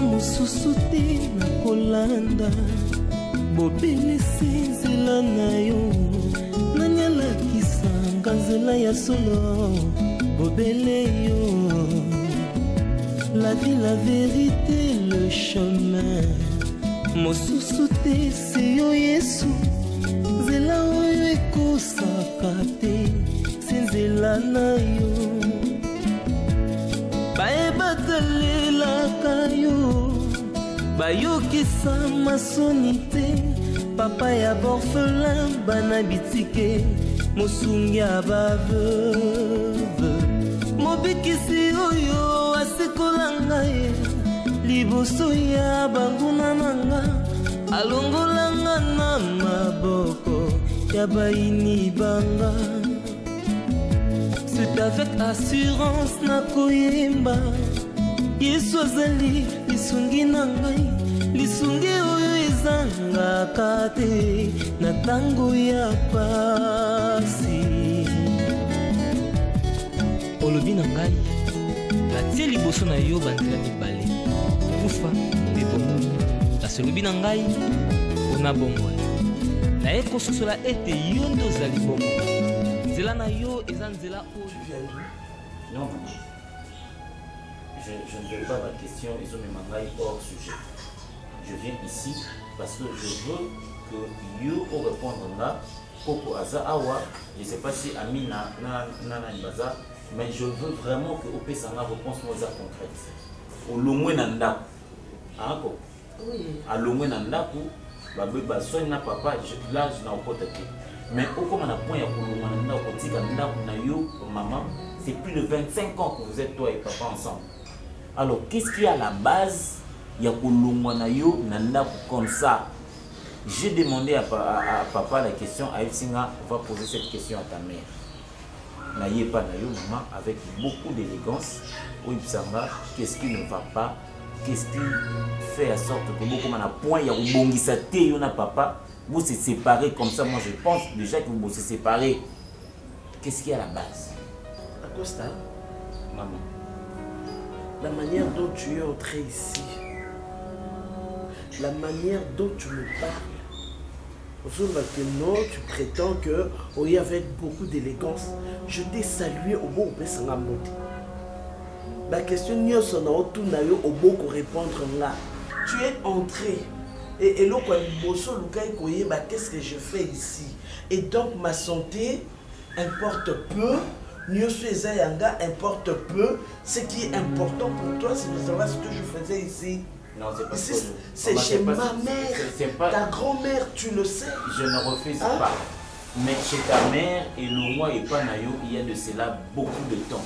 mosusu te na kolanda bobele nzela na yo nanyalakisanga nzela ya solo bobele yo la vie, la vérité, le chemin mosusu te se yo Yesu nzela oyo ekosaka te se nzela na yo bayebatalelaka yo bayokisa masoni te papa ya borphelin bana bitike mosungi ya baveuve mobikisi oyo asikola ngai liboso ya banguna nanga alongolanga na maboko ya baini banga. C'est avec assurance na koyemba Yesu azali lisungi na ngai lisungi oyo ezangaka te na tango ya pasi. Olobi na ngai natie liboso na yo banzela mibale kufa mpe bomoi kasi olobi na ngai mpona bomoi naye kososola ete yo nde ozali bomoi. Non, je ne veux pas ma question, ils ont mis ma maille hors sujet. Je viens ici parce que je veux que you au répondre là, Coco Aza Awa, je ne sais pas si Amina Nana Baza, mais je veux vraiment que Opé Sanga réponse moi concrète. Au Lomwe Nanda. Encore. Oui. À Lomwe Nanda, bah soigne na papa, là je n'ai pas été. Mais au comme on a point maman, c'est plus de 25 ans que vous êtes toi et papa ensemble. Alors qu'est-ce qu'il y a à la base? Il y a nanda comme ça. J'ai demandé à papa la question, à Singa va poser cette question à ta mère. Naïe pas nayo maman avec beaucoup d'élégance. Oui qu'est-ce qui ne va pas? Qu'est-ce qui fait à sorte que beaucoup on a point il y a ubongisa te yona papa. Vous se séparez comme ça, moi je pense déjà que vous vous séparez. Qu'est-ce qu'il y a à la base? Acosta, maman, la manière dont tu es entré ici, la manière dont tu me parles, maintenant tu prétends que oui, avec beaucoup d'élégance, je t'ai salué au beau Sangamote. La question n'y a son au beau pour répondre là. Tu es entré. Et là, qu'est-ce que je fais ici? Et donc, ma santé importe peu, importe peu. Ce qui est important pour toi, c'est de savoir ce que je faisais ici. Non, c'est pas ici, c'est chez ma mère, ta grand-mère, tu le sais. Je ne refuse pas. Mais chez ta mère et le roi et Panayo, il y a de cela beaucoup de temps.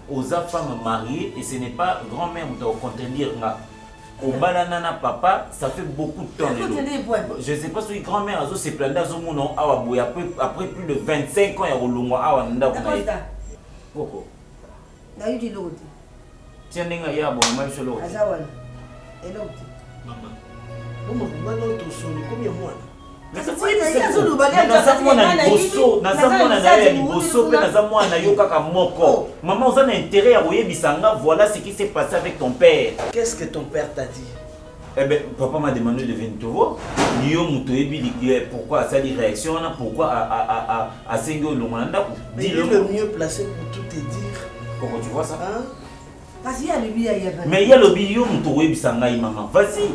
Aux femmes mariées, et ce n'est pas grand-mère qui doit contredire. Au banana papa, ça fait beaucoup de temps. Je ne sais pas si grand-mère a se plaint après plus de 25 ans, il y a eu Awa Nda. Pourquoi? Tiens, il y a un bon match sur l'autre. Maman, combien de mois? Maman, vous avez intérêt à voir voilà ce qui s'est passé avec ton père. Qu'est-ce que ton père t'a dit? Eh bien, papa m'a demandé de venir te voir. Pourquoi ça dit réaction, pourquoi à Sengo Lomanda. Mais il est le mieux placé pour tout te dire. Pourquoi tu vois ça? Parce qu'il y a le billet. Mais il y a le billet, maman. Vas-y.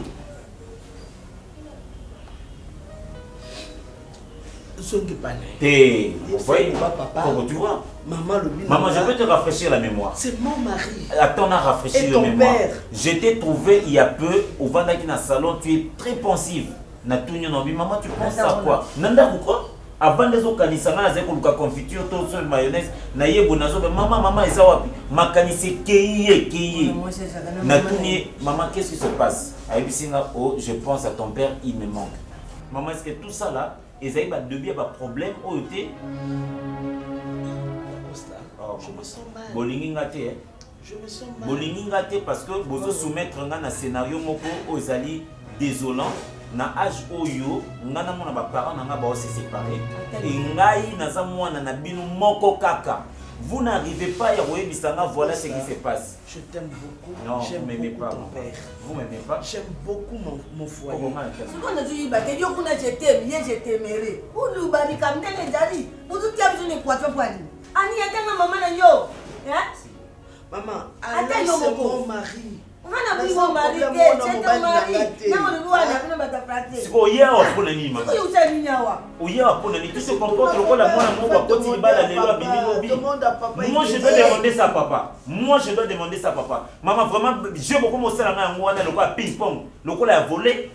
Vous voyez, comment tu vois? Maman, je peux te rafraîchir la mémoire. C'est mon mari. Attends, on a rafraîchi la mémoire. Je t'ai trouvé il y a peu au Vandaki dans le salon, tu es très pensive. Maman, tu penses à quoi? Nanda quoi? Avant les autres canisana, j'ai eu confiture, tout sur mayonnaise. Naïe bonazo, maman, ça wapi? Ma canisse kiye. Maman, qu'est-ce qui se passe? Oh, je pense à ton père, il me manque. Maman, est-ce que tout ça là? Et ça y a des problèmes au été. Je me sens mal. Je me sens mal. Parce que vous soumettre un scénario moko ozali désolant. Na âge oyo, ngana mona ba parents nanga ba se séparer. Et ngai naza mwana na bino moko kaka. Vous n'arrivez pas à y Bissanga, voilà ce qui se passe. Je t'aime beaucoup. Non, j'aime vous m'aimez beaucoup pas. ton père. Vous m'aimez pas. J'aime beaucoup mon foyer. Ce qu'on a dit, je t'aime, je t'aimerai. Où nous bali comme des dali. Où tout a besoin de quoi tu vois. Ani attends maman na yo. Maman, attends c'est mon mari. On a pris mon mari, c'est ton mari. Non, on doit aller dans ta pratique. C'est quoi hier on prend ni maman. C'est quoi ça nyawa? Hier on prend ni tout se comporte le la moi côté bala les lois biminobi. Moi je dois demander ça papa. Moi je dois demander ça papa. Maman vraiment je beaucoup mon salaire na ngwana le quoi ping pong. Le quoi la volé.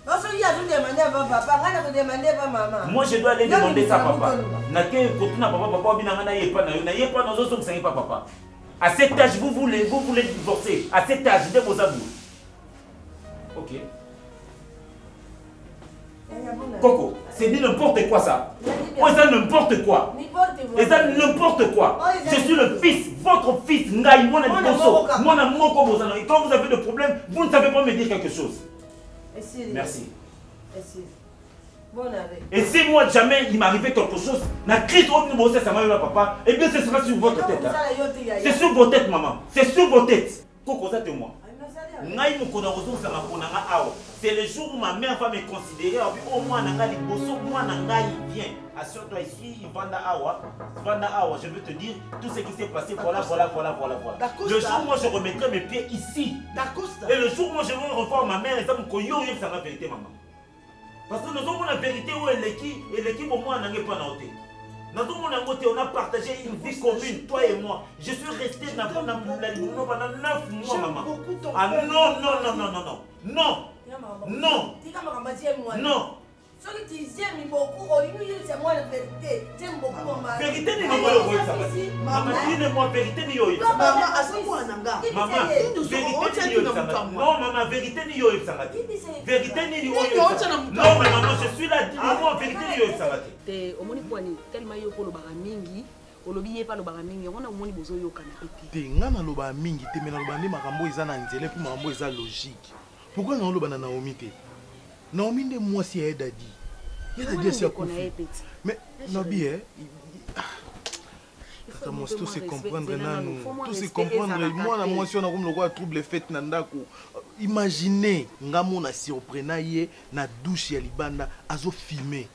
Parce qu'il y a tout demandé à papa, on a demandé à maman. Moi je dois aller demander ça papa. Na que côté na papa binanga na yepa na zo so pas papa. À cet âge, vous voulez divorcer. À cet âge, de vos avous. Ok. Coco, c'est dit n'importe quoi ça. Moi, ça n'importe quoi. Et ça n'importe quoi. Je suis le fils, votre fils, Ngaï, moi, et quand vous avez des problèmes, vous ne savez pas me dire quelque chose. Merci. Et si moi jamais il m'arrivait quelque chose, la crise au ça m'a papa, et bien ce sera sur votre tête. C'est sur vos têtes, maman. C'est sur vos têtes. Coco, ça c'est moi. C'est le jour où ma mère va me considérer, au moins moi vient. Assure-toi ici, Vanda Awa, je veux te dire tout ce qui s'est passé, voilà. Le jour où moi je remettrai mes pieds ici. Et le jour où moi je vais revoir ma mère, et ça me ça va vérité, maman. Parce que nous avons la vérité où elle est l'équipe au moins n'a pas noté. Nous avons la côté, on a partagé une vie commune, toi et moi. Je suis resté dans la pendant 9 mois, maman. Ah non. Celui qui aime beaucoup, c'est moi la vérité. J'aime beaucoup mon mari. Vérité ni moi le ça va. Maman, dis-moi vérité ni yo. Maman, à ce point nanga. Maman, vérité ni yo ça va. Non, maman, vérité ni yo ça va. Vérité ni yo. Non, maman, je suis là. Dis-moi vérité ni yo ça va. Te omoni kwani tellement yo ko lo bara mingi. Olobi ye pa lo bara mingi. On a omoni bozo yo kana ete. Te ngana lo bara mingi te mena lo bandi makambo eza na nzele puis makambo eza logique. Pourquoi na lo bana Naomi te? Naomi de moi si elle a dit. Il a dit ça. Mais Nabi tout se comprendre tout se comprendre moi si on a comme le roi trouble fait nandako. Imaginez ngamo na surprena ye na douche ya libanda azo filmer.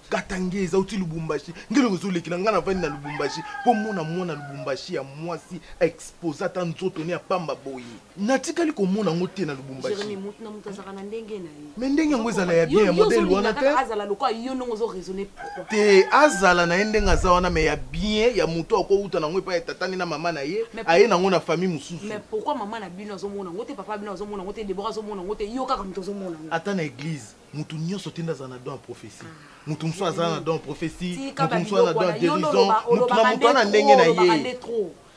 Katangeza uti Lubumbashi ngelo kozoleki na ngana vani na Lubumbashi po mona Lubumbashi ya mwasi exposa ta nzoto ne ya pamba boyi natikali ko mona ngote na Lubumbashi Jérémy mutu na mutu azaka na ndenge na ye mais ndenge ngwezala ya bien ya modèle wana te azala lokwa yo ndongo zo raisonner pourquoi te azala na ndenge aza wana mais ya bien ya mutu akouta na ngwe pa ya tatani na mama na ye aye na ngona famille mususu mais pourquoi maman na bino azomona ngote papa bino azomona ngote Deborah azomona ngote yo kaka mutu azomona ata na église mutu nyonso tenda za na don prophétie mutu mso aza na don prophétie mutu mso na don dérision mutu na ndenge na ye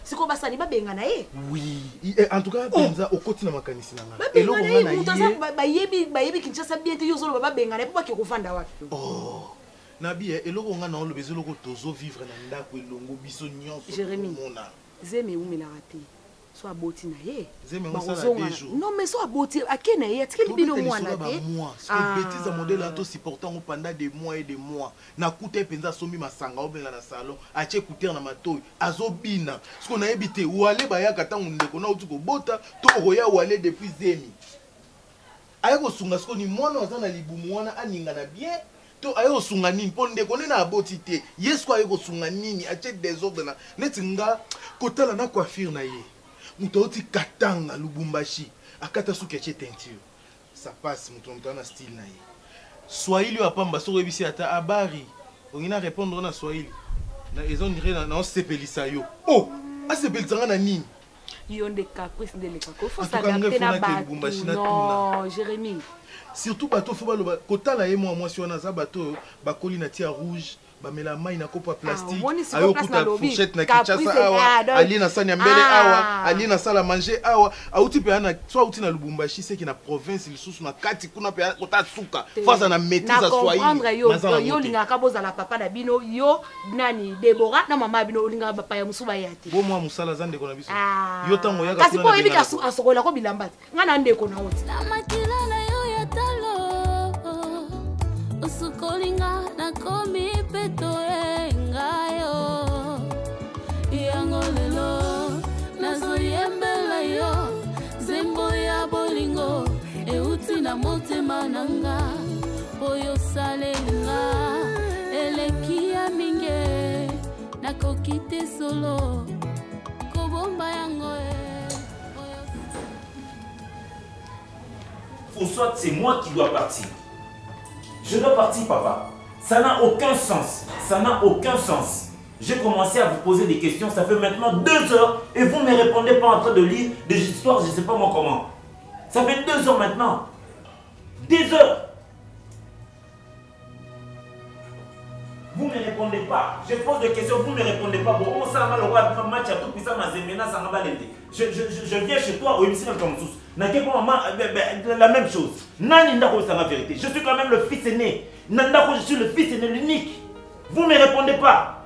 siko basani babenga na ye oui en tout cas benza okoti na makanisi na nga eloko nga na ye bayebi Kinshasa bien te yo zolo babenga na po baki kofanda wapi oh nabi eloko nga na olo bezoloko tozo vivre na ndako elongo biso nyonso Jérémy zeme umela raté so aboti na ye zeme ngosala des jours non mais so aboti akena ye atikeli bino mwana te parce que bêtise modèle ato supportant pendant des mois et des mois na kuta penza sombi masanga obenga na salon ache écouter na matoyi azobina ce qu'on a évité ou aller ba ya kata ndeko na utuko bota to roya ou aller depuis zemi ayeko sunga ce qu'on ni mwana oza na libumu wana aninga na bien to ayeko sunga nini po ndeko ne na aboti te yesko ayeko sunga nini ache désordre na neti nga kotala na coiffure na ye Moutouti katanga Lubumbashi akata suki ache teinture ça passe mutonto na style na ye Swahili wa pamba so rebisi ata abari ongina répondre na Swahili na ils ont diré na sepelisa yo oh asepelisa na nini yo nde caprice de lekako faut s'adapter na bato non Jérémy surtout bato faut baloba kotala ye moi si on a za bato bakoli na tia rouge bamela mai na kopa plastique ayo kuta fourchette na Kinshasa awa ali na sani mbele awa ali na sala manger awa auti pe ana so auti na Lubumbashi c'est qui na province lisusu na kati kuna pe kota suka face na maîtrise Swahili yo linga kaboza la papa na bino yo nani Deborah na mama bino linga papa ya musuba yati bo moi musala zande ko na biso yo tango ya kasi po ebika asokola ko bilambati ngana ndeko na oti na makila na yo ya talo usukolinga na komi peto engayo motema nanga oyo salenga eleki ya mingi nakoki te solo kobomba yango Ou soit c'est moi qui dois partir. Je dois partir, papa. Ça n'a aucun sens. Ça n'a aucun sens. J'ai commencé à vous poser des questions, ça fait maintenant 2 heures et vous ne me répondez pas en train de lire des histoires, je ne sais pas moi comment. Ça fait 2 heures maintenant. 2 heures. Vous ne me répondez pas. Je pose des questions, vous ne me répondez pas. Bon, on s'en va le roi match à tout puissant, je viens chez toi au MC comme tous. La même chose. C'est la vérité. Je suis quand même le fils aîné. Je suis le fils aîné, l'unique. Vous ne me répondez pas.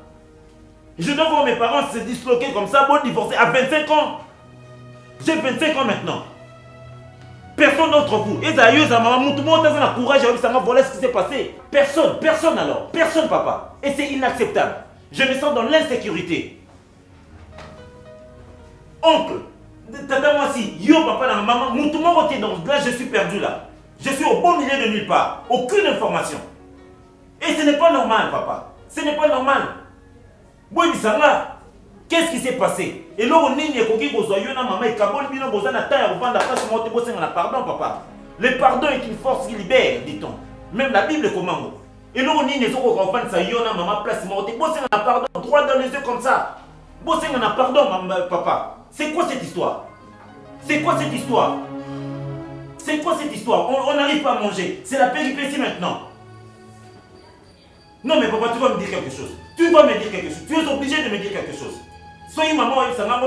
Je dois voir mes parents se disloquer comme ça, bon divorcer à 25 ans. J'ai 25 ans maintenant. Personne d'entre vous. Et d'ailleurs, tout le monde a le courage de voir ce qui s'est passé. Personne alors. Personne, papa. Et c'est inacceptable. Je me sens dans l'insécurité. Oncle, tata moi si, yo papa, maman, tout le monde est donc là, je suis perdu là. Je suis au beau milieu de nulle part. Aucune information. Et ce n'est pas normal, papa. Ce n'est pas normal. Qu'est-ce qui s'est passé? Et là, on est maman et pardon, papa. Le pardon est une force qui libère, dit-on. Même la Bible commande. Et là, on est maman place pardon, droit dans les yeux comme ça. Pardon, papa. C'est quoi cette histoire? C'est quoi cette histoire? C'est quoi cette histoire? On n'arrive pas à manger. C'est la péripétie maintenant. Non mais papa, tu vas me dire quelque chose. Tu vas me dire quelque chose. Tu es obligé de me dire quelque chose. Soyez maman,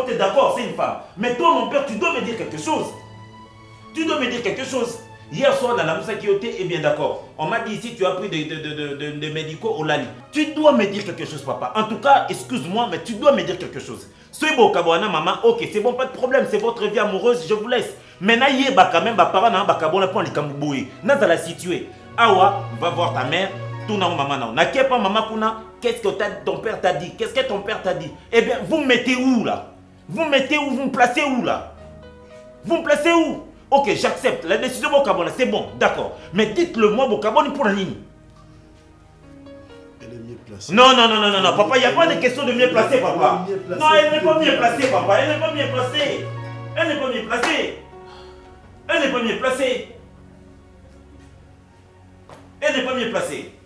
tu es d'accord, c'est une femme. Mais toi, mon père, tu dois me dire quelque chose. Tu dois me dire quelque chose. Hier soir, dans la Moussa Kyoté, eh bien d'accord. On m'a dit ici, tu as pris des médicaux au Lali. Tu dois me dire quelque chose, papa. En tout cas, excuse-moi, mais tu dois me dire quelque chose. Soyez beau, Kabouana, maman, ok, c'est bon, pas de problème, c'est votre vie amoureuse, je vous laisse. Maintenant, hier, quand même, parents, Bakabona, pour les Kambouboui. N'a pas la situer. Awa, va voir ta mère. Maman, pas maman kuna, qu'est-ce que ton père t'a dit? Qu'est-ce que ton père t'a dit? Eh bien, vous me mettez où là? Vous me mettez où? Vous me placez où là? Vous me placez où? Ok, j'accepte. La décision Bokabona, c'est bon, d'accord. Mais dites-le moi, Bokabona pour la ligne. Elle est mieux placée. Non, papa, il n'y a pas de question de mieux placer, papa. Non, elle n'est pas mieux placée, papa. Elle n'est pas mieux placée. Elle n'est pas mieux placée. Elle n'est pas mieux placée. Elle n'est pas mieux placée.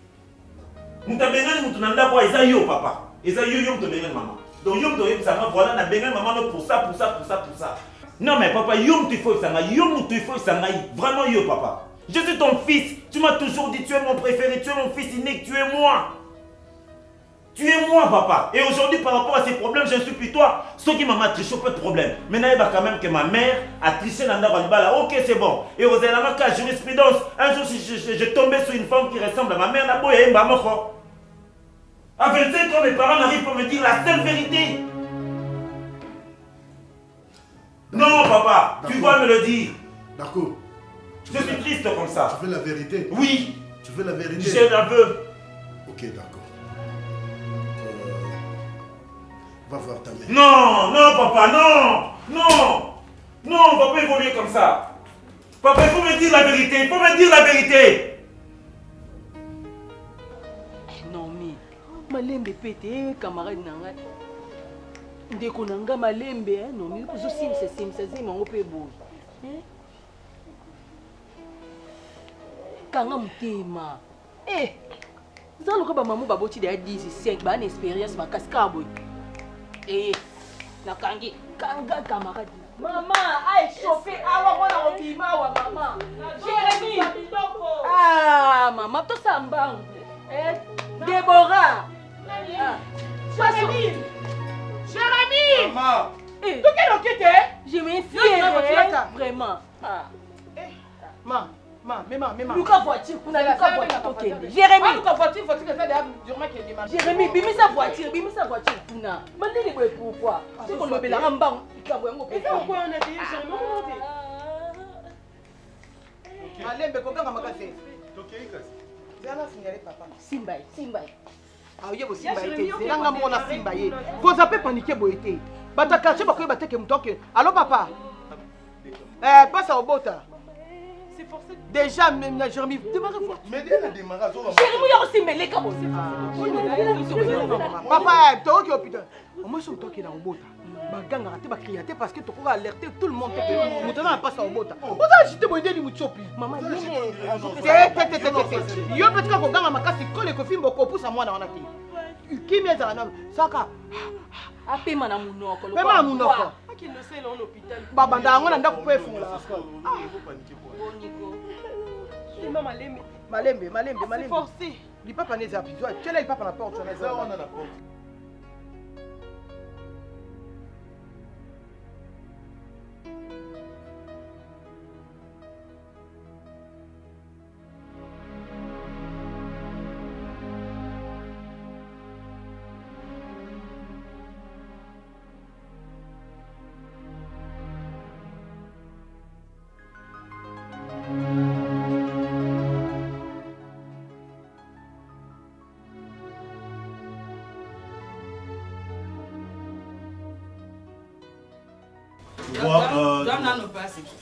Moutabengani moutunanda kwa Esayo papa. Esayo yom to bengan maman. Donc yom to yem sanga voilà na bengan maman pour ça. Non mais papa yom tu faut sanga yom tu faut sanga vraiment yo papa. Je suis ton fils. Tu m'as toujours dit tu es mon préféré, tu es mon fils unique, tu es moi. Tu es moi papa. Et aujourd'hui par rapport à ces problèmes, je ne suis plus toi. Ce qui m'a triché, pas de problème. Maintenant il va quand même que ma mère a triché dans la bala. Ok c'est bon. Et vous avez la marque jurisprudence. Un jour je tombais sur une femme qui ressemble à ma mère. À 25 ans, mes parents n'arrivent pas à me dire la seule vérité. Non, papa, tu vas me le dire. D'accord. Je suis triste comme ça. Tu veux la vérité? Oui. Tu veux la vérité? Je la veux. Ok, d'accord. Va voir ta mère. Non, papa, non, on va pas évoluer comme ça. Papa, il faut me dire la vérité, Malembe pété, camarade nanga. Ndeko nanga malembe, non mais zo simsa mango pe bo. Kanga mutema. Zalo ko ba mamu baboti de 15 ba na expérience ba kaskabo. Na kangi kanga camarade. Maman, aïe chauffé, alors on a opima wa maman. Jérémy. Ah, maman to samba. Déborah. Jérémy! Maman! Tu es là, je m'infie vraiment. Maman. Lucas voiture, Jérémy! Jérémy, bimisa voiture, kuna. Mandeli boy pourquoi? C'est qu'on me la rambang, Simba. Ah oui, aussi, Simba. Mona Simba. Vous avez paniqué, boité. Bata caché, parce que bata que m'toque. Allô, papa? Passe au bota. forcé. Déjà, même Jérémy, démarre fort. Mais déjà, démarre. Jérémy, aussi, mais les gars, aussi. Papa, toi qui es hôpital. Moi, je suis toi qui est en bota. Baganga raté ba crier parce que tu peux alerter tout le monde que mutana passe au bota. Oza jité boyde ni mutsopi. Maman yene yo petka ko ganga makasi kole ko fimbo ko pusa mwana wana ki. Kimia za na saka. Apema na munoko. Pema na munoko. Aki no sele en hôpital. Baba ndanga na ndako pe fungula. Maman malembe. Malembe. Forcé. Li papa neza pizwa. Tela li papa na porte na za.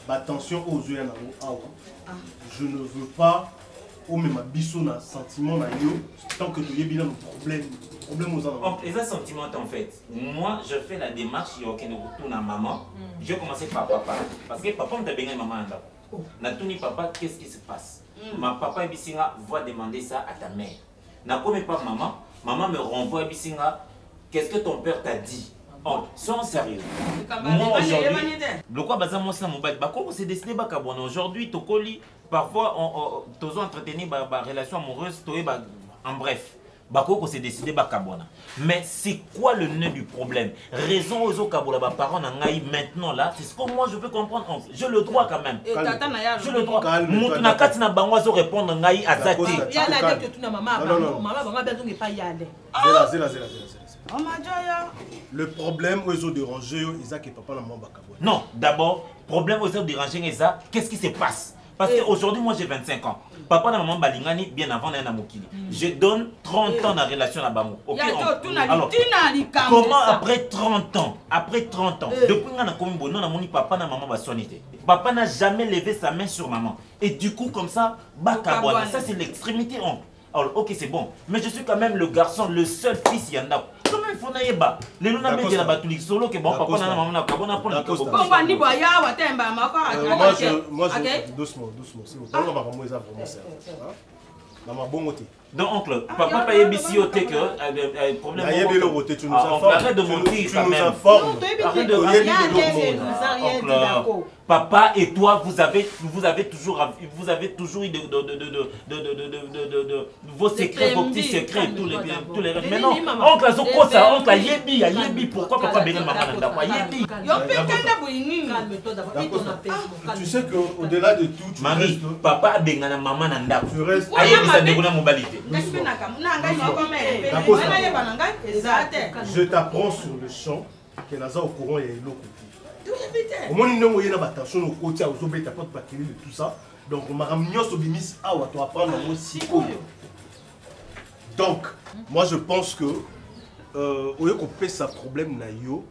Attention aux yeux, je ne veux pas au même biso na sentiment na yo tant que tu y bien problème aux enfants. Les sentiments en fait. Moi je fais la démarche il y a aucun retour à maman. Je vais commencer par papa parce que papa me dit maman anda. Na tuni papa qu'est-ce qui se passe? Ma papa Bisinga va demander ça à ta mère. Na comme pas maman me renvoie Bisinga. Qu'est-ce que ton père t'a dit? Oh, sois sérieux. Moi aujourd'hui, le quoi bazar moi c'est mon bac. Comment c'est décidé bah kabona aujourd'hui tokoli parfois on tozo entretenir ba relation amoureuse toé ba en bref. Bako c'est décidé bah kabona. Mais c'est quoi le nœud du problème? Raison aux autres kabola ba parents nangai maintenant là, c'est ce que moi je veux comprendre. J'ai le droit quand même. Je le droit. Mutuna kati na bango zo répondre ngai azati. Il y a la dette que tu na maman maman besoin de pas y aller. Zéla. Le problème où ils ont dérangé, Isaac et papa n'a pas. Non, d'abord, problème où ils ont dérangé, Isaac, qu'est-ce qui se passe? Parce qu'aujourd'hui, moi j'ai 25 ans. Papa et maman balingani bien avant na mokili. Je donne 30 ans de relation à Bango. OK. Alors, comment après 30 ans, depuis que na komi bono na moni papa na maman ba sonité. Papa n'a jamais levé sa main sur maman. Et du coup comme ça, bakabwana, ça c'est l'extrémité. Alors, OK, c'est bon. Mais je suis quand même le garçon, le seul fils Yanda. Comment il faut naïba? Les nous n'avons pas la batulique solo que bon papa na maman na kabona pour le ko. Bon ni boya wa temba mako. Moi doucement, c'est bon. On va vraiment ça vraiment ça. Maman bon côté. Donc oncle, papa paye bisi au té que problème. Tu nous informes. Arrête de mentir quand même. Arrête de mentir. Papa et toi, vous avez toujours eu vos secrets, vos petits secrets, tous les rêves. Mais non, oncle Azoko ça, oncle Yebi, pourquoi papa bénit maman nanda quoi Yebi. Tu sais qu'au-delà de tout, tu restes. Papa bénit maman nanda. Tu restes. Yebi ça dégoûte mobilité. Je t'apprends sur le champ que Naza au courant et l'eau. Au moins, nous avons attention au côté, aux obéis, pas de tout ça. Donc, on m'a ramené au bimis à tu apprendre aussi. Donc, moi je pense que au lieu qu'on paie sa problème na yo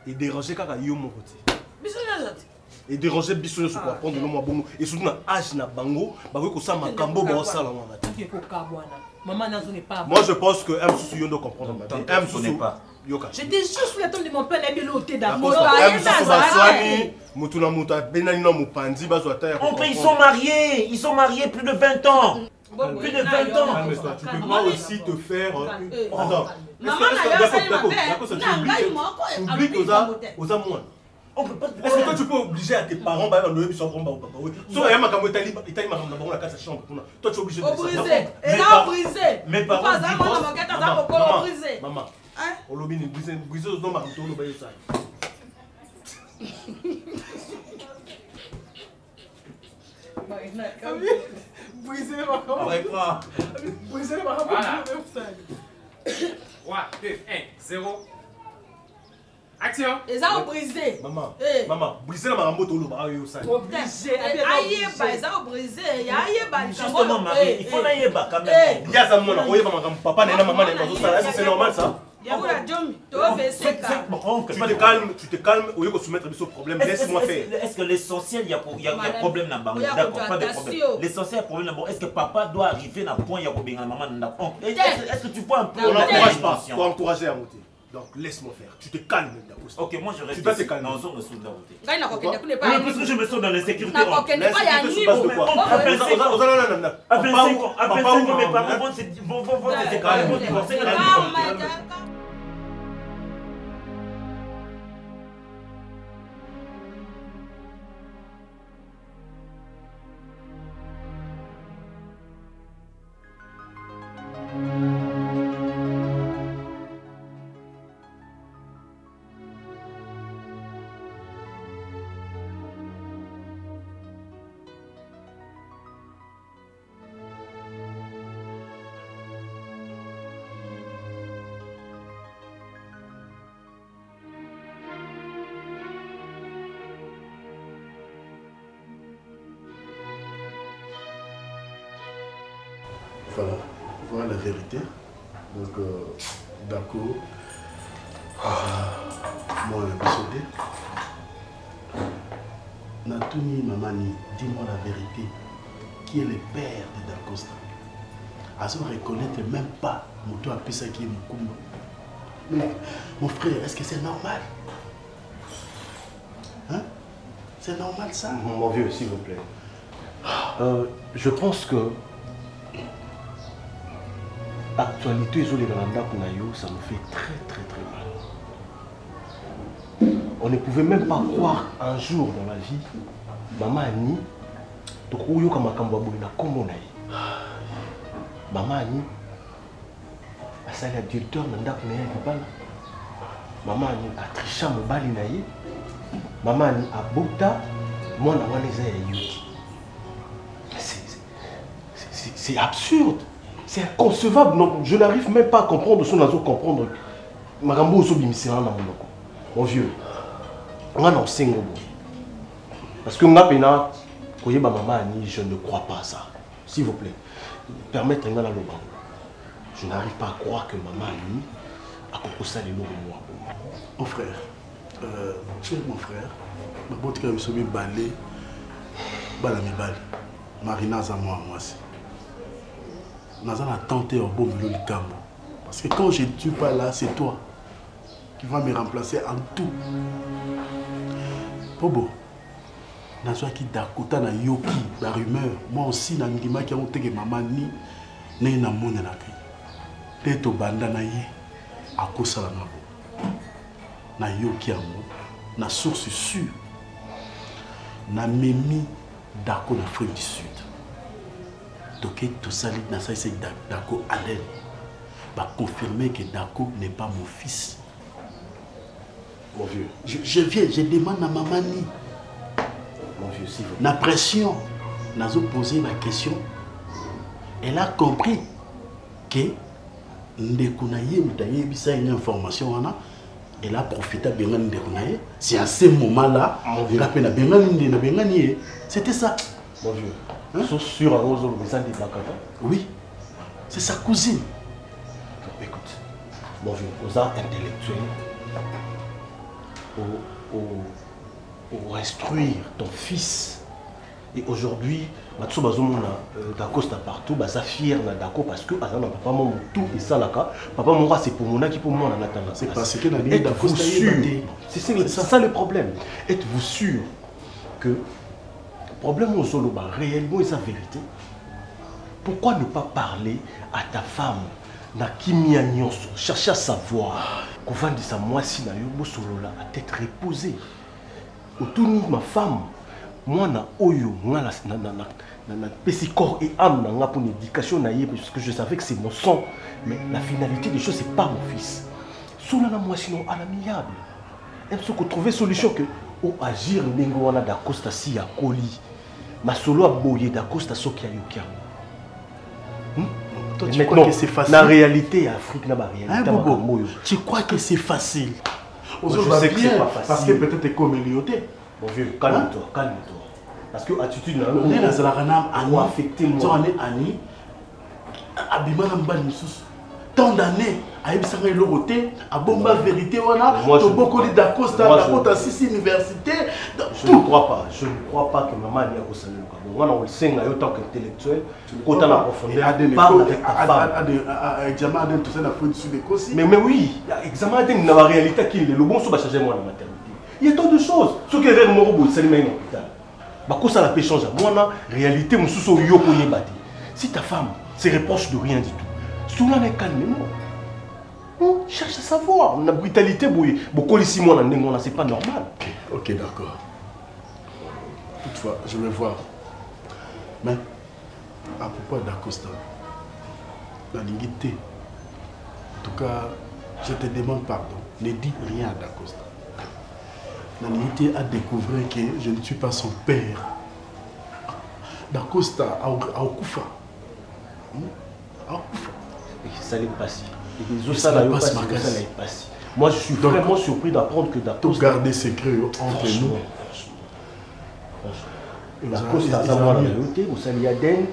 et déranger kaka yo mon côté. Et déranger biso sur quoi prendre le moi bon et surtout na âge na bango, ba ko ça makambo ba sala wana. Maman nazo n'est pas. Moi je pense que M sous yo doit comprendre ma vie. M sous pas. J'étais juste le temps de mon père, il était d'amour. Ils sont mariés plus de 20 ans. Plus de 20 ans. Tu peux pas aussi te faire. Attends. Oublie aux amours. Est-ce que toi tu peux obliger à tes parents de le faire au papa? Toi tu es obligé de faire. Mes parents maman. On l'a mis brisé aux noms marteaux le bail ça. Brisé ma 3, 2, 1, 0. Action. Et ça a brisé. Maman, brisé la maman moto le bail ça. Obligé. Aïe ba, ça a brisé. Aïe ba. Justement Marie, il faut naïe ba quand même. Il y a ça mon papa et maman ça c'est normal ça. Tu te calmes, au lieu de soumettre ce problème, laisse-moi faire. Est-ce que l'essentiel, il y a problème dans le bango? D'accord, pas de problème. L'essentiel, il y a problème dans le. Est-ce que papa doit arriver dans le point, il y a problème dans maman? Est-ce que tu vois un peu l'encouragement? Pour encourager à monter. Donc laisse-moi faire. Tu te calmes, Dacosta. Ok, moi je reste. Tu dois te calmer. Non, on me saoule d'arrêter. Parce que je me sens dans l'insécurité. Appelle 5 ans, mes parents vont se séparer, vont divorcer. Voilà la vérité. Donc, d'accord. Moi, je suis sauté. Natuni, Mamani, dis-moi la vérité. Qui est le père de Dacosta? Azo reconnaître même pas Moto Apisa qui est Mukumba. Mon frère, est-ce que c'est normal? Hein? C'est normal ça? Mon vieux, s'il vous plaît. Je pense que l'actualité sur les Rwanda ça me fait très mal. On ne pouvait même pas croire un jour dans la vie, Maman Annie, Tokuyo Kamakambaboui na Komonaï. Maman Annie, asali a directeur Nanda Kunaï Kabala. Maman Annie a triché Mobali Naï. Maman Annie a Bota, moi na Waneza Yuki. C'est absurde. C'est inconcevable. Non, je n'arrive même pas à comprendre ce qu'on a comprendre. Marambo Osobimissera na Monoko. Mon vieux, on a un single. Parce que nga pena, koyeba maman Annie, je ne crois pas à ça. S'il vous plaît, permettez-moi d'aller au banc. Je n'arrive pas à croire que maman Annie a compris ça les lots de moi. Mon frère, tu es mon frère. Ma botte qui a mis balé, balami bali. Marina za moi aussi. Nous allons tenter au bon milieu du camp. Parce que quand je ne suis pas là, c'est toi qui vas me remplacer en tout. Bobo, Nazwa qui Dakota na Yoki, la rumeur, moi aussi, na ngima qui a monté que maman ni na monde na cri. Teto banda na ye, à cause de la nabo. Na Yoki amo, na source sûre, na memi Dako na Afrique du Sud. Donc tout ça, c'est Dako Allen. Va confirmer que Dako n'est pas mon fils. Mon vieux. Je viens, je demande à maman ni. Mon vieux, si vous... La pression, nous avons posé la question. Elle a compris que une information. Elle a profité de Ndekunaye. C'est à ce moment-là, c'était ça. Mon vieux. Hein? Sûr à Rosa, oui, c'est sa cousine. Donc, écoute, mon vieux, aux arts intellectuels, pour instruire ton fils. Et aujourd'hui, Matsu Bazomona Dacosta partout, Baza fier na Dako parce que Azana papa mon tout et ça là papa mon c'est pour mon qui pour moi na Natana. C'est parce que na Dacosta c'est ça le problème. Êtes-vous sûr que le problème au solo réellement est sa vérité? Pourquoi ne pas parler à ta femme na kimia nyonso, chercher à savoir qu'on va dire ça moi si na yo solo là à tête reposée. Autour de ma femme, moi na oyo na pesi corps et âme na pour l'éducation na yé parce que je savais que c'est mon sang, mais la finalité des choses c'est pas mon fils. Sous la moi sinon à l'amiable. Est-ce qu'on trouver solution que ou agir n'engo wana Dacosta si ya koli. Ma solo a boyé Dacosta soki ya yokia. Toi, tu crois que c'est facile? La réalité Afrique n'a pas rien. Tu crois que c'est facile? Je sais que c'est pas facile. Parce que peut-être t'es comme Elioté. Mon vieux, calme-toi, calme-toi. Parce que l'attitude là, on est dans la ranam, on affecté moi. On est Annie, Abima Nambal Moussous. tant d'années ayebisanga eloko te abomba vérité wana Moi, je- tobokoli dacosta Moi, je- dakota 6 université Je ne crois pas. Je ne crois pas que maman n'y a pas salué. Moi, on le sait, en tant qu'intellectuel, autant en profondeur, parle avec ta femme. examen aden tout ça na point dessus des causes. Mais oui, examen aden na la réalité qui est le bon sou ba changer moi la maternité. Il y a tant de choses. Ce que rêve moro bo sali mai hôpital. Ba ko ça la peut changer. Moi na réalité mususo yo ko yebati. Si ta femme se reproche de rien du tout. Souvent les calmement. On cherche à savoir. La brutalité beaucoup ici moi na c'est pas normal. Ok, d'accord. Toutefois, je vais voir. Mais à propos d'Acosta, la dignité, en tout cas, je te demande pardon. Ne dis rien à D'Acosta. La dignité a découvert que je ne suis pas son père. D'Acosta a Okufa. Ça n'est pas si. Moi, je suis vraiment surpris d'apprendre que D'Acosta... Tout garder secret entre nous. D'Acosta, ça va la réalité, vous savez, il y a des...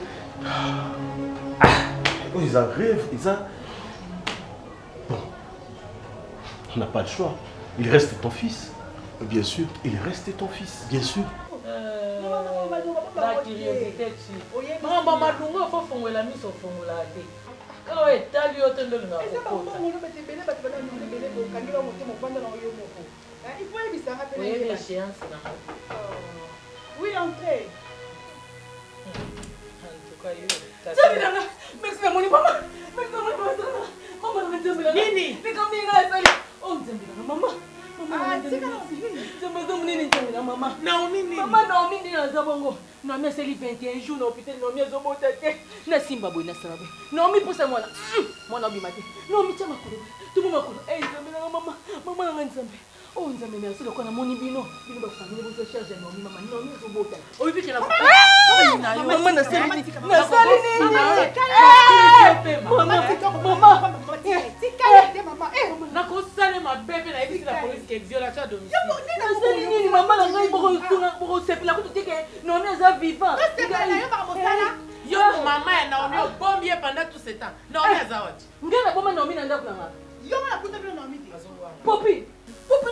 Ils arrivent, ils ont... Bon, on n'a pas le choix. Il reste ton fils. Bien sûr. Il reste ton fils. Bien sûr. La curiosité tu. Maman Malunga faut fongola miso fongola te. Quand etali yo tendo nga kokota. Il faut éviter ça. Oui, l'échéance na. Oui, entrez. En tout cas, yo. Sabina, merci na moni mama. Merci na moni mama. Mama na nzembela. Nini? Tika minga esali. Oh nzembela mama. Ah, tika na nini? Nzembela nini nzembela mama. Naomi nini? Mama Naomi nini na zabongo. Naomi esali 21 jours na hôpital Naomi azobota te. Na simba boy na sarabe. Naomi pousse mwana. Mwana bimate. Naomi chama kolo. Tumo makolo. Eh nzembela mama. Mama na nzembela. Oh nzambe merci lokwa na moni bino bino ba famille bo charge na Naomi mama Naomi azobota. Oyi bikela. Mama na sali nini? Na sali nini? Maman, nakosala mabe na yebisi la police ke violation à domicile. Nasali nini mama na ngai boko sepela kutu te ke Naomi aza vivant. Yo mama ya Naomi obombi ye pendant tout ce temps. Naomi aza wapi? Ngai na bomba Naomi na ndako na nga. yo na kuta bila Naomi te. Popi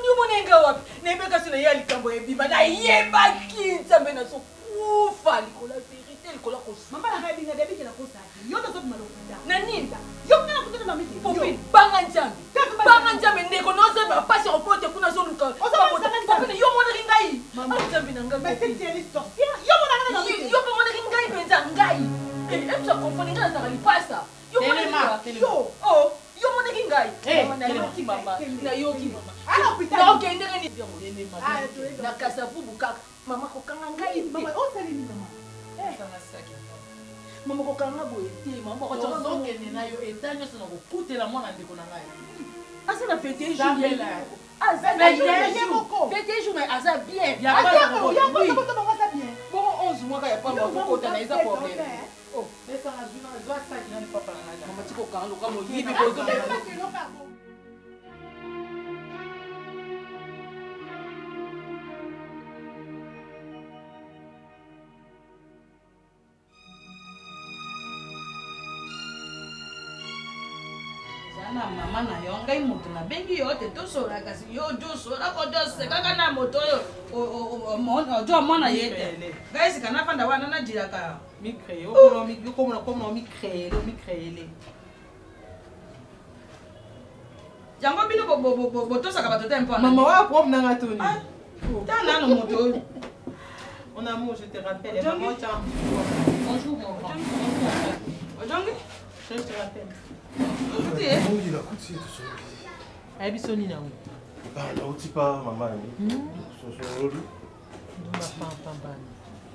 ni umonenga wapi? Nayebeka sino ya likambo ebiba na yebaki nzambe na so kufa likola vérité likola kosa. Mama na ngai binga debiki na kosa. Yo na zobi malokuta. Na nini? Yo na kuta Naomi te. Popi banga nzambe. Banga nzambe ndeko noza ba pasi reporte kuna zo luka. Popi yo mona ngai. Mama nzambe na ngai. Mais c'est une histoire. Yo mona Naomi te. Yo mona ngai penza ngai. Eh, tu as confondu ngai na lipasa. Yo mona yo. Oh, yo mona ngai. Na yoki mama. Na yoki mama. Ah, hôpital. Na okende ngani bien monene mama. Na kasavu bukaka. Mama kokanga ngai. Mama o sali ni mama. Sana saki. Mama kokanga boye te mama ko tsaka tozokende na yo etanyo sona kokutela mwana ndeko na ngai. Asa na fête Jamais là. Asa na fête jour mais asa bien. Ya pas Yo ko to mama sa bien. Bon 11 mois ka ya pa ko ta na isa problème. Oh, esa na zuna zwa saki na papa na ngai. Mama tiko kanga lo kamo yibi bozo. Na mama na yo ngai moto na bengi yo te tosola kasi yo josola ko jose kaka na moto yo ojo mona yete ngai sika na fanda wana na diraka mi créer o komo mi créer jango bino bo tosaka bato te mpo Maman wa prof na ngatoni. ta na no moto Mon amour, je te rappelle. Ojongi? Maman, tiens. bonjour mon grand ojongi Je te rappelle. Il a coûté tout ça. Ayebi soni na ngo. Ah, là aussi pas maman.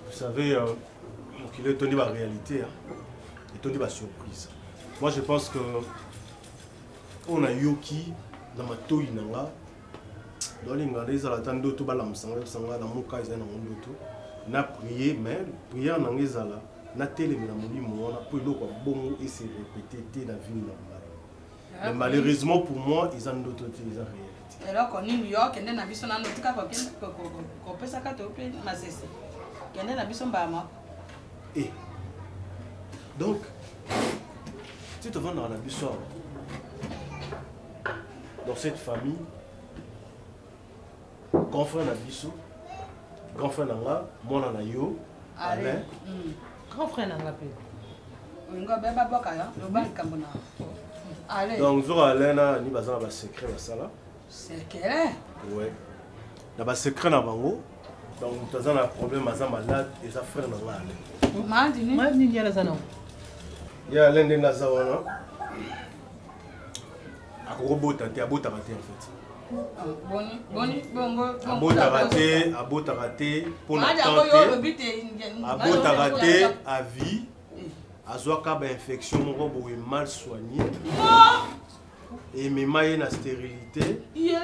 Vous savez, qu'il est tenu la réalité, il est tenu la surprise. Moi, je pense que on a yoki dans ma toy nanga. Dans les gars, ils ont attendu tout balam sanga sanga dans mon cas ils ont un auto. Na prié, mais prière nanga ils ont na télé mais na moni mo na pour le quoi bon et c'est répété dans la vie normale. Mais malheureusement pour moi, ils ont d'autres ils ont réalité. eloko nini yo kende na biso nano tika kopesaka to pe masese kende na biso mbama. Et donc, si tu vas dans la bus, dans cette famille, grand frère Nabiso, grand frère Nanga, mon Anayo, Alain. Grand frère Nanga Pé. Donc, nous avons un secret dans ça. Secret? Oui. Nous avons un secret dans Bango. Donc, nous avons un problème, nous avons malade et ça frère Nanga Alain. Il y a Alain. Il y a Alain de Nazawana. Robota, tu as beau t'arrêter en fait. Abo t'arrêter pour la tenter. Abo t'arrêter à vie. Azoaka ba infection mon robot est mal soigné. Et même il y a stérilité.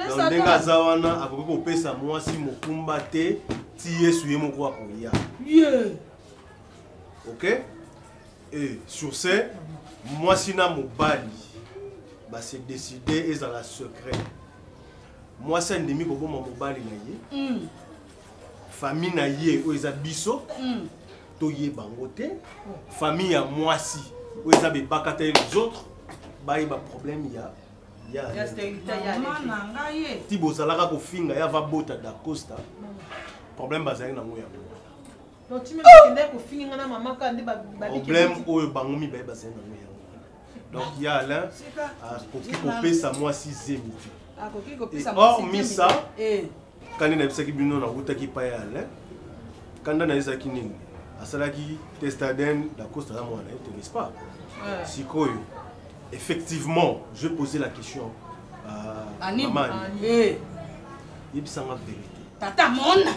Donc denga zawana après ko pesa moi si mo kumbate tié suye mon quoi pour ya. OK? Et sur ce, moi si na mo bali bah c'est décidé et dans la secret. Moi c'est un demi ko mon mobali na ye. Famille na ye o eza biso. To ye bangote. Famille à moi si o eza be bakata les autres. Ba y a problème il y a stérilité ya ye. Ti bozalaka ko finga ya va bota da Costa. Problème bazali na ngoya. Donc tu me dis que finga na maman ka ndi ba problème o bangomi ba bazali na ngoya. Donc il y a Alain qui copie ça moi 6e. Or Missa quand il a qui bino na route qui paye Alain quand on a isa qui nini asala qui testaden la Costa la moi n'est-ce pas? Sikoyo effectivement je posais la question à maman il bisa ma vérité tata mona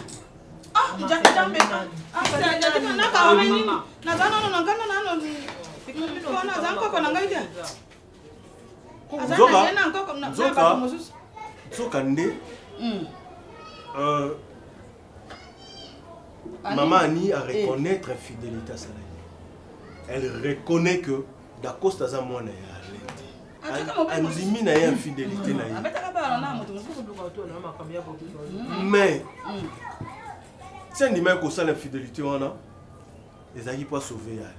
maman Annie a reconnaître infidélité à sa vie. Elle reconnaît que Dacosta za mwana ya Alain. Andimi na infidélité na ye. Mais si on dit que ça l'infidélité on a les amis pas sauver Alain.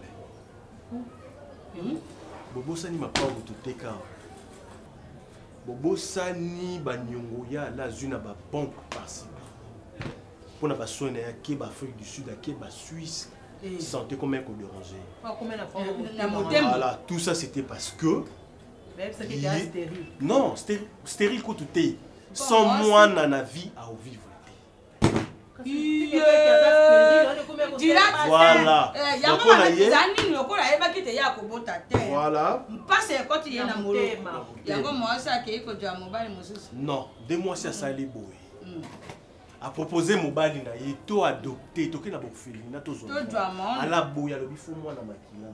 Bobo sani ma pas autoteka. Bobo sani banyongo ya la zuna ba banque par-ci. Pour na ba soin ya ke ba Afrique du Sud, ke ba Suisse. Santé comme un coup de rangée. Voilà, tout ça c'était parce que non, stérile que tout est. Sans moi dans la vie à vivre. Voilà. Voilà. Non, 2 mois c'est ça les boy. A proposer mobile na ye to adopter to kena bofeli na to zo. Ala boya lo bifo moi na makina.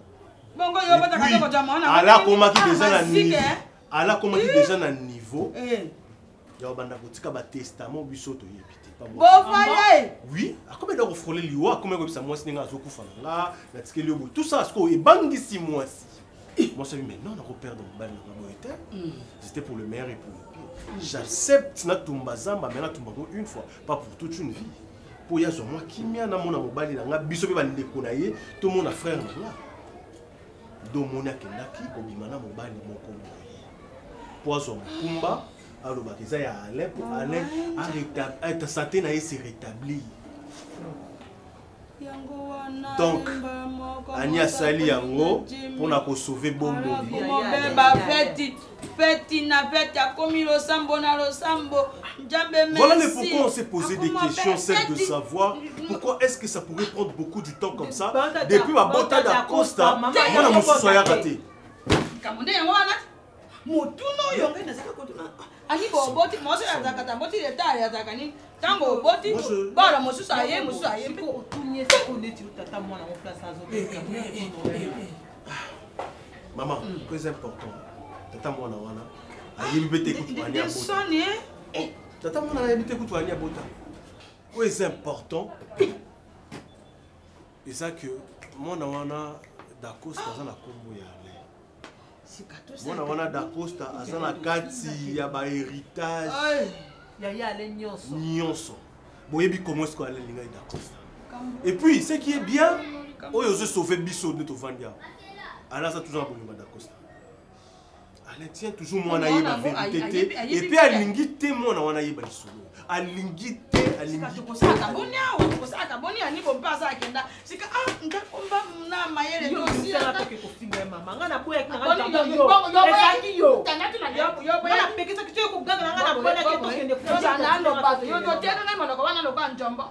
Bongo yo bata ka ko jama na. Ala koma ki déjà na niveau. Ala koma ki déjà na niveau. Ya banda ko tika ba testament biso to yebite pas moi. Bon voyez. Oui, a combien d'heures frôler liwa, combien ko bisa moi singa azokufa nga, na tikeli obo. Tout ça ce ebangi 6 mois. Moi ça mais non, on a perdre mobile na boyete. C'était pour le meilleur et pour le pire. J'accepte na tumbazamba mais na tumbango une fois, pas pour toute une vie. Pour yazo moi kimia na mona mobali na nga biso pe bandeko na ye, tout mon frère na nga. Do mona kendaki ko bimana mobali moko moye. Pour yazo kumba aloba keza ya Alain pour Alain a ta santé na ye se rétablir. Donc, Ania Sali Yango pour na sauver Bongo. Voilà le pourquoi on s'est posé des questions, celle de savoir pourquoi est-ce que ça pourrait prendre beaucoup de temps comme ça. Depuis ma bota d'Acosta, moi na musu soya raté. Ani bo boti mo se azakata boti de tare azakani tango boti bara mo susa ye ko tunye se ko neti tata mwana mo place azo. Maman, très important. Tata mwana wana ayebi bete kutu ani abota. Tata mwana ayebi bete kutu ani abota. Très important. Et ça que mwana wana d'Acosta za na kombo ya Mwana wana d'Acosta azana kati ya ba héritage. Ya ale nyonso. Nyonso. Boyebi comment est-ce qu'on allait linga d'Acosta. Et puis ce qui est bien, oyo zo sauver biso de to vandia. Ala ça toujours bonima d'Acosta. Elle tient toujours moi na yeba vérité et puis alingi te moi na wana yeba lisolo alingi te alingi kosaka boni ani bompa za kenda sika ndakomba na mayele dosi ata ke kofinga mama ngana boya kana yo tanatu na yo boya pekisa kitu ko ganga ngana boya ke to kende ko sana no bato yo to tena na mano ko wana no kwa njombo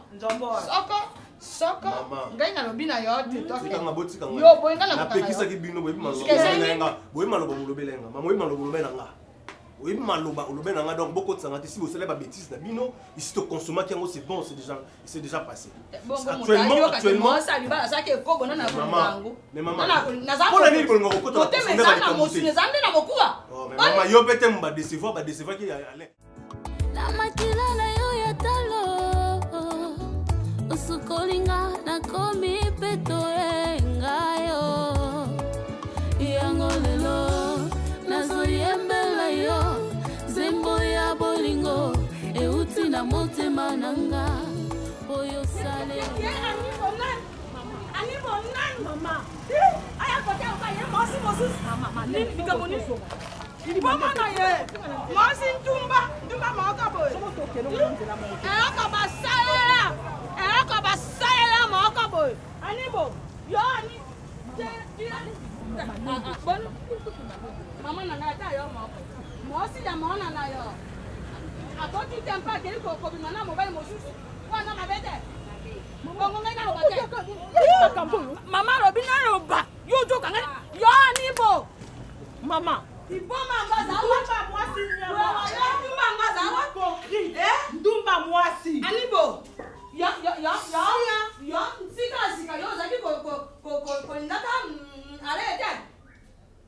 soko ngai na lobina yo te to kanga botika ngana yo boya ngana na pekisa ki bino boyi maloba molobelenga mama boyi maloba molobelenga oui maloba molobelenga donc beaucoup de sangati si vous savez pas bêtise na bino ici to consommer qui c'est bon c'est déjà passé actuellement ça lui va ça que ko bona na bonango mais maman pour la nuit bolongo ko to na mosune zambe na bokuwa maman yo pete mba décevoir qui allait la makila na yo ya talo usukolinga na komi peto engayo yango lelo nazoyembela yo zembo ya bolingo euti na motema nanga oyo sale ani bonan mama aya kote ukaye mosi mama nini bikamoni mama na ye mosi ntumba maka boy aka basala maka boy ani bo yo ani bon mama na ngata yo mosi da mona na yo akoti tempa keli ko bimana mobile mosusu wana mabete mbongo ngai na lobate mama robina roba yo joka ngai yo ani bo mama iboma ngaza mwasi ndumba ngaza hypocrite ndumba mwasi ani bo ya sika yo zaki ko ndaka arete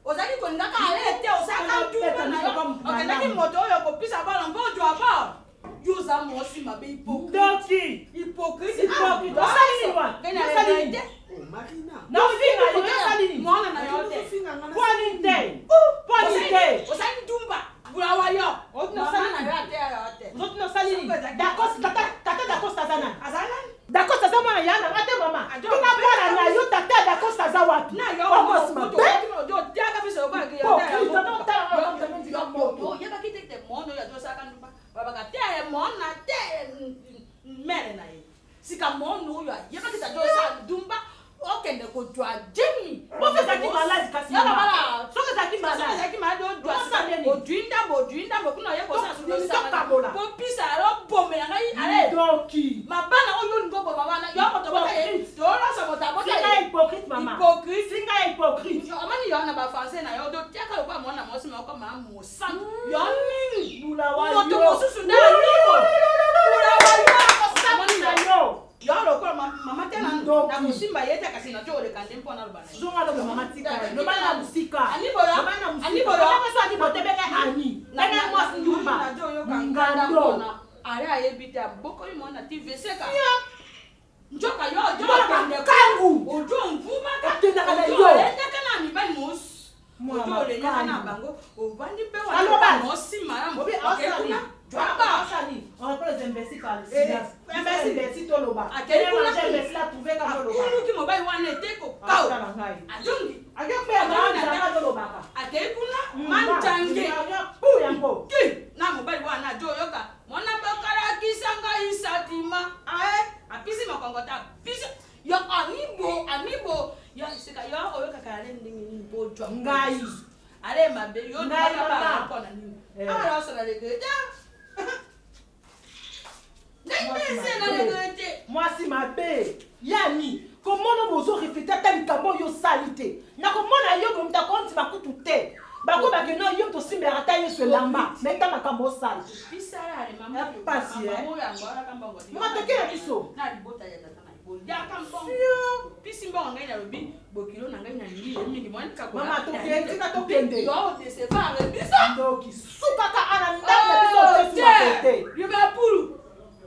ozaki ko ndaka arete osaka ndumba na yo okendaki moto oyo kopisa bala ngojo aba yo za mwasi mabe hypocrite osali Marina. No finga yosalini. Mwana na yote. Ponite. Osani dumba. Burawa yo. Otno salini na yote. Otno salini. Dakos tata dakos tazana. Azana? Dakos tazama yana ngate mama. Tuna bwana na yo tata dakos tazawapi. Na yo moto. Yo tiaga biso ba ke yo. Yo yeba kitete mono ya dosa kanduba. Baba ka te mona te mere na ye. Sika mono yo yeba kita dosa dumba. Okay, ko jwa Jimmy. Mo fe zaki malade kasi. Ya bala. So ke zaki malade o jwa sa o dwinda mo kuna ye ko sa su do sa. Ko pisa ro bombe ngai ale. Doki. Mabana o yo ngo bo mama na yo ko to ba e. Do la so ko ta bo ta. Singa hypocrite mama. Singa hypocrite. Amani yo na ba français na yo do tia ka ko mo na mo se mo ko ma mo san. Yo ni. Bula wa yo. Mo to mo susu na ni. Bula wa yo ko sa na yo. Yo lo ko mama tena ndo na musimba yete kasi na jole kande mpona lubana zonga lo mama tika no bana musika ani boya na so ani botebeke ani na mwa ndumba na jo yo kanga ndo ara yebita boko yi mona tv seka njoka yo kande kangu ojo mvuma katenda kana yo enda kana mi bani mos ojo le nya na bango o bandi pe wa no simara mo okay Draba Sani, on appelle les imbéciles par les silences. Imbéciles to loba. Akele kuna imbécile a trouvé comme loba. Kuki mobile wane teko. Kau. Adungi. Agembe na to loba. Akele kuna manjange. Pu yango. Ki na mobile wana jo yoka. Mona bakara kisanga isatima. Apisi makongota. Pisi yo anibo. Yo sika yo oyo kakale ndingi bojwa. Ngai. Ale mabe yo ndaka ba na nini. Ara so na legeda. Moi si ma bé yani comment nous avons reflété tel kambo yo salité na comment yo comme ta compte ba kutute ba ko ba que non yo to simbera ta yeso lamba mais ta makambo sale bisara ale mama pasi mama ngora kambo mama to kila biso na libota ya tata na iboli ya kambo pisi mbonga ngai na lobi bokilo na ngai na ngi mingi mwana ka mama to kende ka to kende yo de se va le biso ndoki sukaka ana ndanga biso te te yo ba pulu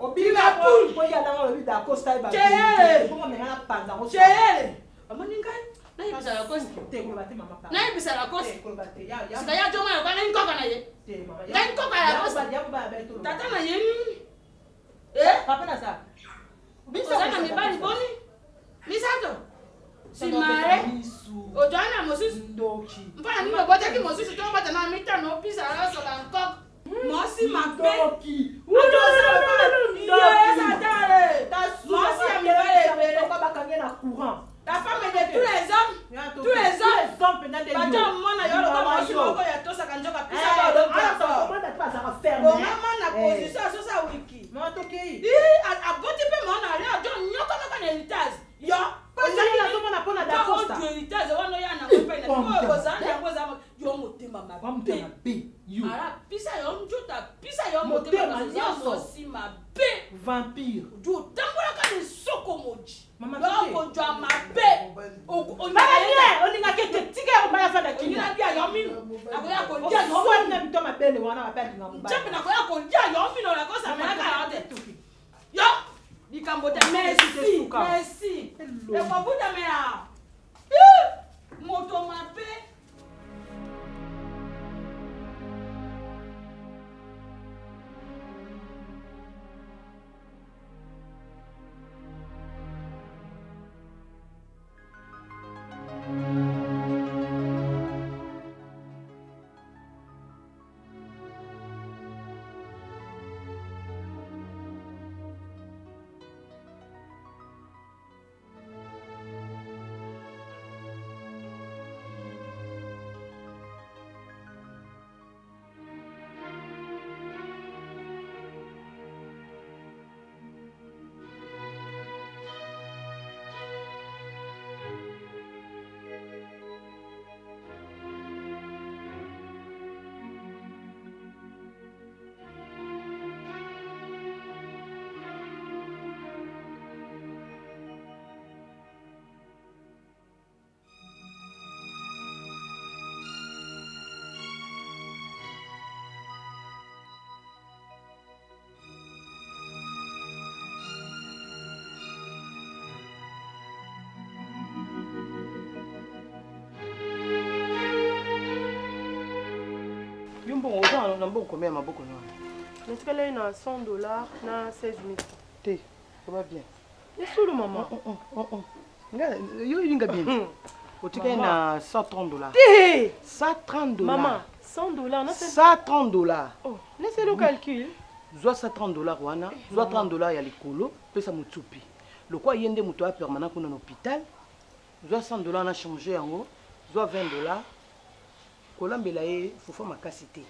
obiba pulu ko ya na lobi da costa ba ko mo ngana panza ko chele amani ngai na ibisa la kosi te ko ba te mama pa na ibisa la kosi ko ba te ya sika ya joma yo kana nkoka na ye te mama ya nkoka ya kosi ya ba ba to tata na ye papa na sa biso na mi bali boni misato simare ojana mosusu mpona nini obotaki mosusu to obota na mitano opisa alasola nkoko mwasi mabe la femme de tous les hommes, bateau mwana yo lokola mwasi moko ya tosaka nzoka pisa maman na position asosa wiki aboti mpe mwana ale ajo nyokomaka na héritage yo héritage wana oya nango mpe kozala yango eza yo motema mabe ala pisa yo njuta pisa yo motema mosi mabe vampire otambolaka lisoko moji okonjwa mabe olingaki ete tika ya mobali afanda kinabia yo mino nakoya kolia na bito mabele wana mabelinga mobali nzambe nakoya kolia yo mino nakosamelaka yo te yo likambo te merci ekobutamela moto mabe na mbongo combien maboko na natikala na $100 na 16 000 te ça va bien yesulu mama yo ilinga bien otikala na $130 te $130 mama $100 na $130 oh laissez le calcul zwa $130 wana zwa $30 ya likolo pesa mutsupi lokwa yende muto a permanent kuna na hôpital zwa $100 na changer yango zwa $20 kolambela ye fufa makasi te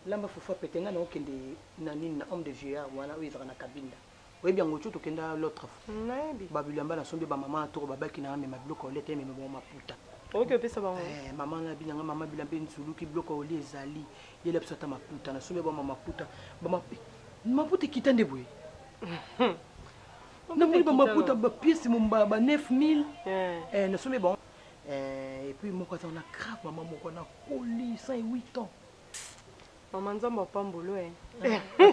lamba fufa petenga na okende na nini na homme de vieillard wana oyo na kabinda oyebi yango tio tokenda l'autre nayebi babilamba na sombi bamama toko babaki na mema biloko olete mema bo maputa oke opesa bango mama na binanga mama bilambe nzuluki biloko oli ezali yele biso ata maputa na sombi bama maputa maputa ekita nde boye na moni bamaputa bapiese momba ba 9000 na sombi bon et puis mon cousin a grave maman mon cousin a collé 108 ans maman nzamba pambolo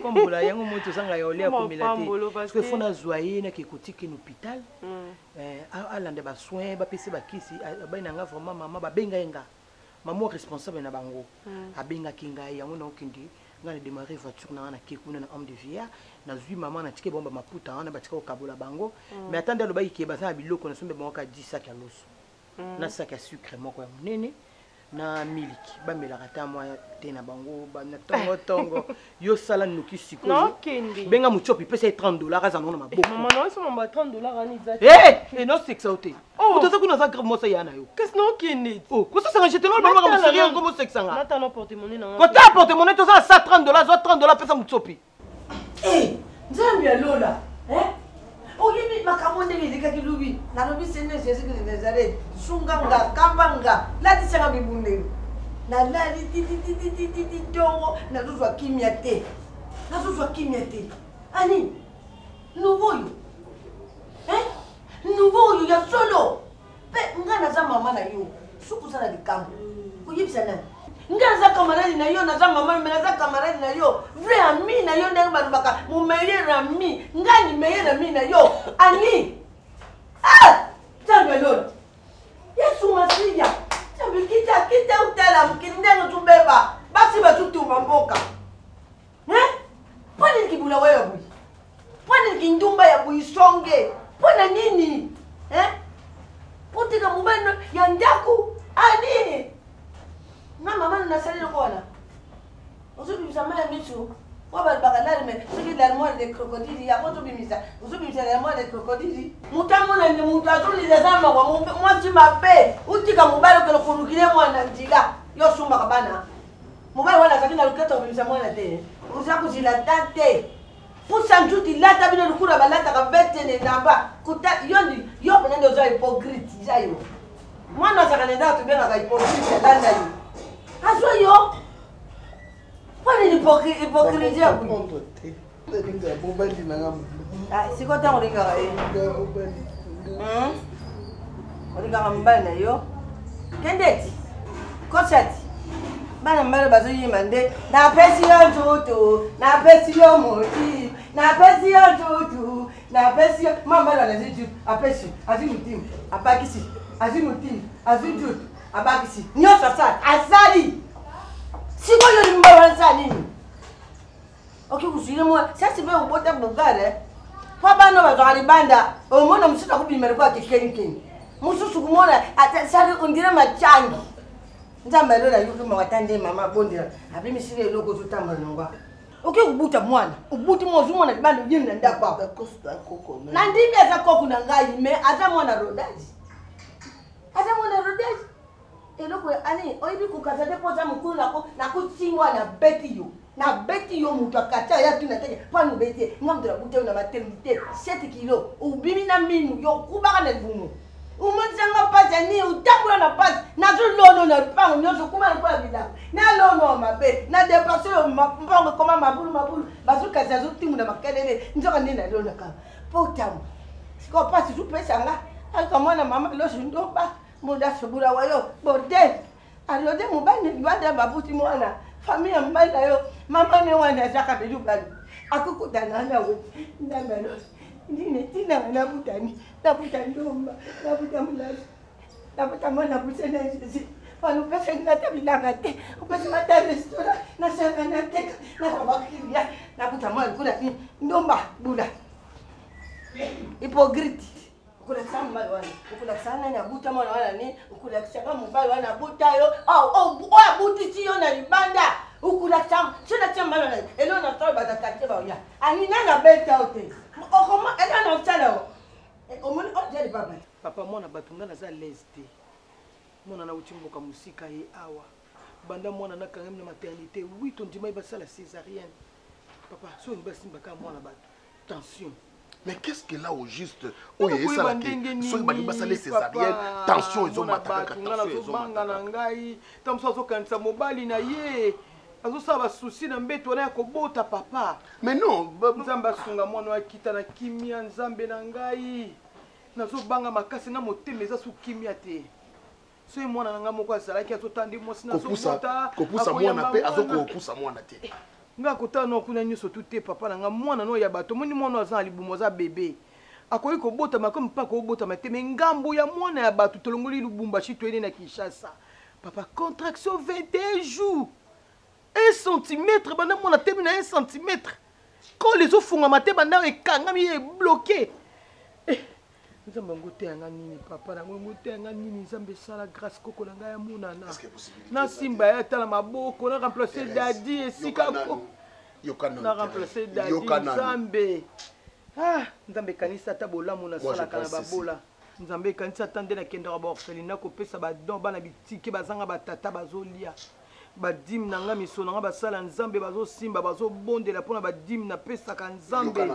pambola yango moto sanga ya olia komilate parce que fona zoyer na kekotiki hôpital alande ba soins ba pese ba kisi ba inanga vraiment maman ba benga enga maman responsable na bango abenga kinga yango na okindi ngana démarrer voiture na na kekuna na homme de vieillard na zui maman na tike bomba maputa wana ba tika okabola bango mais attendez lo ba ikeba sa biloko na sombe bango ka 10 sacs ya loso na sac à sucre moko ya munene na miliki bamelaka ta mwa te na bango bana tongo yo sala nuki siko benga muchopi pesa $30 aza nona maboko maman no so mamba $30 ani za et no sexa ote otoza kuna za grave mosa yana yo qu'est-ce no kindi oh kosa sanga jeter no banga musiri ngo mo sexa nga nata no porte-monnaie na ko ta porte-monnaie to za $30 zo $30 pesa muchopi nzambi alola oyebi makambo ndenge ezekaki lubi nalobi sene jésus christ de nazareth sunganga kambanga latisanga bibundeli nalali titititititi tongo nazozwa kimia te ani nouveau oyo ya solo mpe nga naza mama na yo sukusala likambo oyebisa nani nga naza kamaradi na yo naza mama me naza kamaradi na yo vrai ami na yo ndenge balobaka mon meilleur ami nga ni meilleur ami na yo ani jambe lolo yesu masiya jambe kita utala mukini ndenge tubeba basi batutuma mboka pone kibula wewe bui pone kindumba ya bui songe pone nini potika mubano ya ndaku Ani! Na maman na sali ko wana. Ozo bimisa mala michu. Wa ba bakalari me, soki l'armoire de crocodile ya ko to bimisa. Ozo bimisa l'armoire de crocodile. Mutamona ni mutazo ni zama kwa moi tu m'appelles. Utika mobile ko kurukile mwana ndila. Yo sumba kabana. Mobile wana zakina luketo bimisa mwana te. Oza kuzila tante. Pusa njuti lata bino lukura balata ka betene namba. Kuta yoni yo benendo zo hypocrite zayo. Mwana zakanenda to benga ka hypocrite landa yo. Azo yo. Wani hypocrite ya contre te. Ndinga bobali nanga. Ah, siko tango ringa eh. Oringa mbali na yo. Kendeti. Kosati. Bana mbale bazo yimande. Na pesi yo ntutu, na pesi yo moti, na pesi yo ntutu, na pesi yo mama la zitu, apesi, azimutim, abakisi, azimutim, azitu, abakisi. Nyo sasa, azali. Siko yo mbala za nini? Okay, kusile mwa, sasa be ubota bugare. Kwa bano bazali banda, omona msita kubimera kwa kikenkeni. Mususu kumona atasali undire machangi. Nzamba lola yuko mawatande mama bondira. Abimi sile loko tutamba nongwa. Okay kubuta mwana. Ubuti mozu mwana bando yini nda kwa. Costa koko. Na ndimi asa koko na ngai me ata mwana rodaji. Ata mwana rodaji. Eloko ani oyibi kukaza depoza mukuru na kutimwa na beti yo. Na beti yo mutu akata ya tuna teke panu beti. Ngamdra bute na maternité 7 kilo. Ubimi na minu yo kubaka na bumu. Umunzanga pasa ni utambula na pasa na lono na pango nyoso kuma kwa bila na lono mabe na dépenser mpango koma mabulu bazuka za zutimu na makelele nzoka nina lono ka potamu siko pasi tu pesa nga kama na mama lo ndoba muda sobura wayo borde alode mubane banda babuti mwana familia mbanda yo mama ne wana zaka bejubani akukutana nawe ndamelo ndine tina na butani nabuta ndomba nabuta mulazi nabuta mwana busena sisi pano pesa ngata bilanga te upesa mata restaurant na sanga na teka na bakiria nabuta mwana kuna ndomba bula hypocrite ukula samba wana ukula sana na buta mwana wana ni ukula kisaka mobile wana buta yo buti sio na libanda ukula chama sina chama wana elo na toba batakate ba ya ani nana beta hote okoma ela na tsala omoni ojeli baba papa mwana batunga na za leste mwana na utimboka musika ye awa banda mwana na kangam na maternité oui ton dimai basala césarienne papa so mbasimba ka mwana ba tension. Mais qu'est-ce que là au juste oye ça la so ba basala césarienne tension ils ont mataka tension ils ont na ngai tamso so kanisa mobali na ye azo sa ba souci na mbeto na kobota papa. Mais non, nzamba sunga mwana wa kita na kimia nzambe na ngai. Nazo banga makasi na motema eza su kimia te. So mwana na ngamo kwa salaki atotandi mosi na so bota. Kopusa mwana pe azo ko kopusa mwana te. Nga kotana kuna nyoso tute papa na nga mwana no ya bato moni mwana za libumo za bébé. Akoyi ko bota makomi pa ko bota mateme ngambo ya mwana ya bato tolongoli lubumbashi toene na Kinshasa. Papa contraction 21 jours. 1 centimètre, on a terminé 1 centimètre. Quand les autres font un matin, on est bloqué. Nous avons goûté un nini, papa, nous avons goûté un nini, nous avons fait la grâce coco la gaya mounana. Na simba ya tala maboko, on a remplacé Dadi et Sikako. On a remplacé Dadi Nzambe. Ah, Nzambe kanisa tabola mona sala kana babola. Nzambe kanisa tande na kenda ba orphelinat ko pesa ba don bana bitike bazanga batata bazolia. Badim nanga misonanga basala nzambe bazo simba bazo bondela pona badim na pesa ka nzambe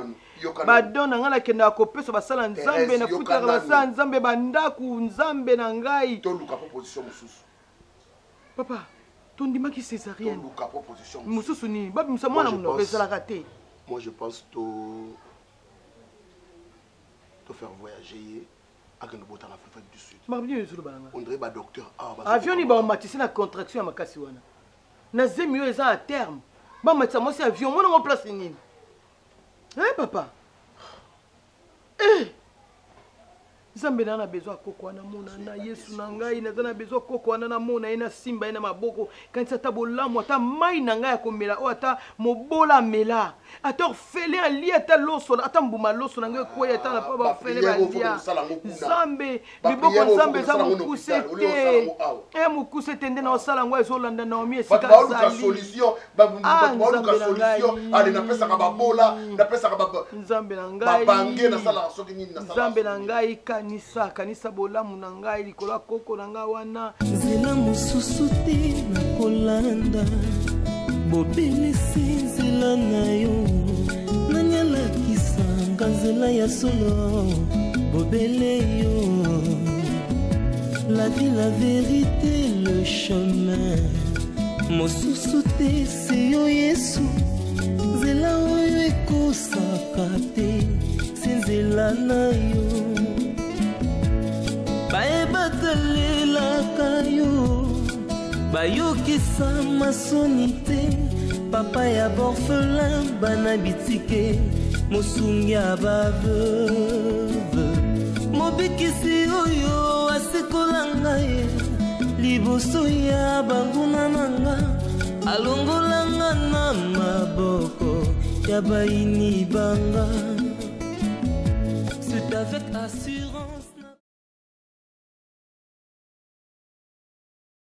badona ngala kenda ko pesa basala nzambe na futa basala nzambe bandaku nzambe na ngai toluka proposition mususu papa tondimaki césarienne toluka proposition mususu ni babi musa mwana muno bezala raté. Moi je pense to faire voyager avec le botan Afrique du Sud. On dirait ba docteur avion ni ba matisi na contraction ya makasi wana. Na zemi yo eza à terme. Ba matisa mo si avion mo na place nini? Hein papa? Nzambe na besoin koko wana mona na Yesu na ngai na besoin koko wana na mona ina simba ina maboko kanisa tabolamu ata mai na ngai akomela o ata mobola mela ata fele ali ata loso ata mbuma loso na ngai ko ata na pa ba fele ba dia Nzambe biboko Nzambe za mukuse te mukuse tende na osala ngwa ezolanda na omi esika zali solution ba solution ali na pesa ka babola na pesa ka Nzambe na ngai bange na sala soki nini na sala Nzambe na ngai kanisa bolamu na ngai likolo koko na ngai wana nzela mosusu te na kolanda bobelisi nzela na yo nani alakisanga nzela ya solo bobele yo la vie la vérité le chemin mosusu te se yo Yesu nzela oyo ekosaka te se nzela na yo bayebatalelaka yo bayokisa masoni te papa ya borphelin bana bitike mosungi ya baveuve mobikisi oyo asekolanga ye liboso ya banguna nanga alongolanga na maboko ya baini banga c'est avec assurance